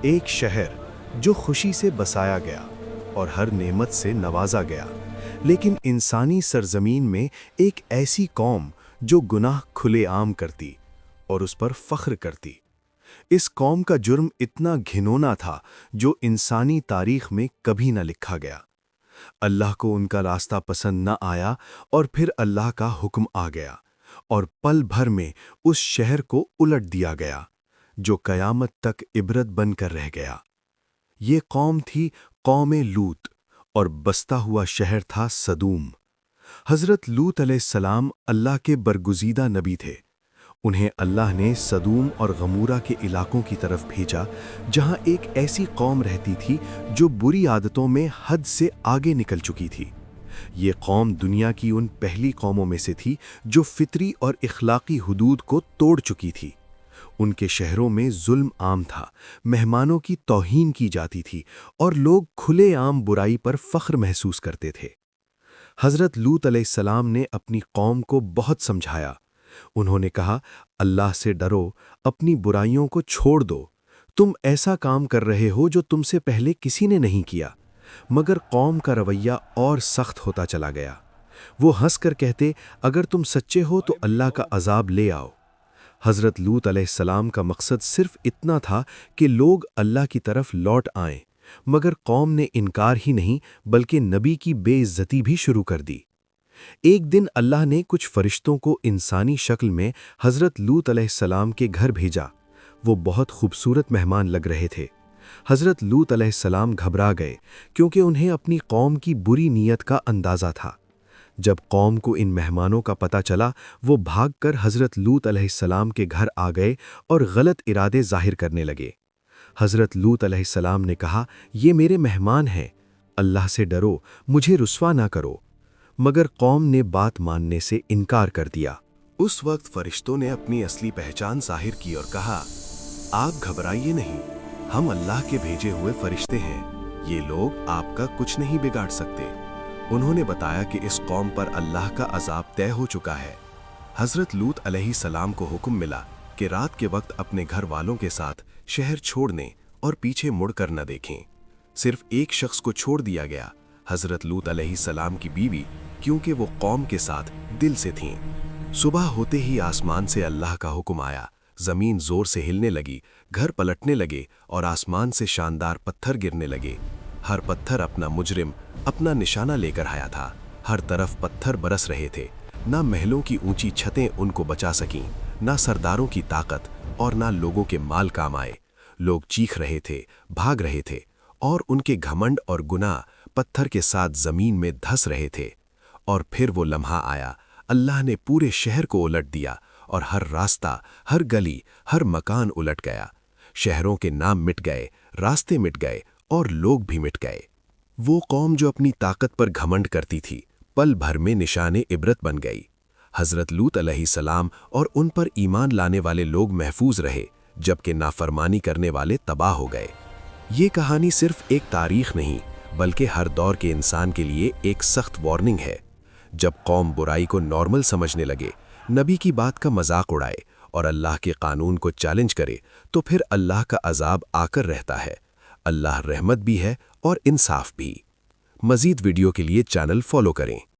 ایک شہر جو خوشی سے بسایا گیا اور ہر نعمت سے نوازا گیا، لیکن انسانی سرزمین میں ایک ایسی قوم جو گناہ کھلے عام کرتی اور اس پر فخر کرتی۔ اس قوم کا جرم اتنا گھنونا تھا جو انسانی تاریخ میں کبھی نہ لکھا گیا۔ اللہ کو ان کا راستہ پسند نہ آیا اور پھر اللہ کا حکم آ گیا اور پل بھر میں اس شہر کو الٹ دیا گیا جو قیامت تک عبرت بن کر رہ گیا۔ یہ قوم تھی قوم لوط اور بستا ہوا شہر تھا سدوم۔ حضرت لوط علیہ السلام اللہ کے برگزیدہ نبی تھے۔ انہیں اللہ نے سدوم اور غمورہ کے علاقوں کی طرف بھیجا جہاں ایک ایسی قوم رہتی تھی جو بری عادتوں میں حد سے آگے نکل چکی تھی۔ یہ قوم دنیا کی ان پہلی قوموں میں سے تھی جو فطری اور اخلاقی حدود کو توڑ چکی تھی۔ ان کے شہروں میں ظلم عام تھا، مہمانوں کی توہین کی جاتی تھی اور لوگ کھلے عام برائی پر فخر محسوس کرتے تھے۔ حضرت لوط علیہ السلام نے اپنی قوم کو بہت سمجھایا۔ انہوں نے کہا، اللہ سے ڈرو، اپنی برائیوں کو چھوڑ دو۔ تم ایسا کام کر رہے ہو جو تم سے پہلے کسی نے نہیں کیا۔ مگر قوم کا رویہ اور سخت ہوتا چلا گیا۔ وہ ہنس کر کہتے، اگر تم سچے ہو تو اللہ کا عذاب لے آؤ۔ حضرت لوط علیہ السلام کا مقصد صرف اتنا تھا کہ لوگ اللہ کی طرف لوٹ آئیں، مگر قوم نے انکار ہی نہیں بلکہ نبی کی بے عزتی بھی شروع کر دی۔ ایک دن اللہ نے کچھ فرشتوں کو انسانی شکل میں حضرت لوط علیہ السلام کے گھر بھیجا۔ وہ بہت خوبصورت مہمان لگ رہے تھے۔ حضرت لوط علیہ السلام گھبرا گئے کیونکہ انہیں اپنی قوم کی بری نیت کا اندازہ تھا۔ جب قوم کو ان مہمانوں کا پتہ چلا، وہ بھاگ کر حضرت لوط علیہ السلام کے گھر آ گئے اور غلط ارادے ظاہر کرنے لگے۔ حضرت لوط علیہ السلام نے کہا، یہ میرے مہمان ہیں، اللہ سے ڈرو، مجھے رسوا نہ کرو۔ مگر قوم نے بات ماننے سے انکار کر دیا۔ اس وقت فرشتوں نے اپنی اصلی پہچان ظاہر کی اور کہا، آپ گھبرائیے نہیں، ہم اللہ کے بھیجے ہوئے فرشتے ہیں، یہ لوگ آپ کا کچھ نہیں بگاڑ سکتے۔ انہوں نے بتایا کہ اس قوم پر اللہ کا عذاب طے ہو چکا ہے۔ حضرت لوط علیہ السلام کو حکم ملا کہ رات کے وقت اپنے گھر والوں کے ساتھ شہر چھوڑ دیں اور پیچھے مڑ کر نہ دیکھیں۔ صرف ایک شخص کو چھوڑ دیا گیا، حضرت لوط علیہ السلام کی بیوی، کیونکہ وہ قوم کے ساتھ دل سے تھیں۔ صبح ہوتے ہی آسمان سے اللہ کا حکم آیا، زمین زور سے ہلنے لگی، گھر پلٹنے لگے اور آسمان سے شاندار پتھر گرنے لگے۔ ہر پتھر اپنا مجرم، اپنا نشانہ لے کر آیا تھا۔ ہر طرف پتھر برس رہے تھے۔ نہ محلوں کی اونچی چھتیں ان کو بچا سکیں، نہ سرداروں کی طاقت اور نہ لوگوں کے مال کام آئے۔ لوگ چیخ رہے تھے، بھاگ رہے تھے اور ان کے گھمنڈ اور گناہ پتھر کے ساتھ زمین میں دھس رہے تھے۔ اور پھر وہ لمحہ آیا، اللہ نے پورے شہر کو الٹ دیا اور ہر راستہ، ہر گلی، ہر مکان الٹ گیا۔ شہروں کے نام مٹ گئے، راستے مٹ گئے اور لوگ بھی مٹ گئے۔ وہ قوم جو اپنی طاقت پر گھمنڈ کرتی تھی، پل بھر میں نشان عبرت بن گئی۔ حضرت لوط علیہ السلام اور ان پر ایمان لانے والے لوگ محفوظ رہے، جبکہ نافرمانی کرنے والے تباہ ہو گئے۔ یہ کہانی صرف ایک تاریخ نہیں بلکہ ہر دور کے انسان کے لیے ایک سخت وارننگ ہے۔ جب قوم برائی کو نارمل سمجھنے لگے، نبی کی بات کا مذاق اڑائے اور اللہ کے قانون کو چیلنج کرے، تو پھر اللہ کا عذاب آ کر رہتا ہے۔ اللہ رحمت بھی ہے اور انصاف بھی۔ مزید ویڈیو کے لیے چینل فالو کریں۔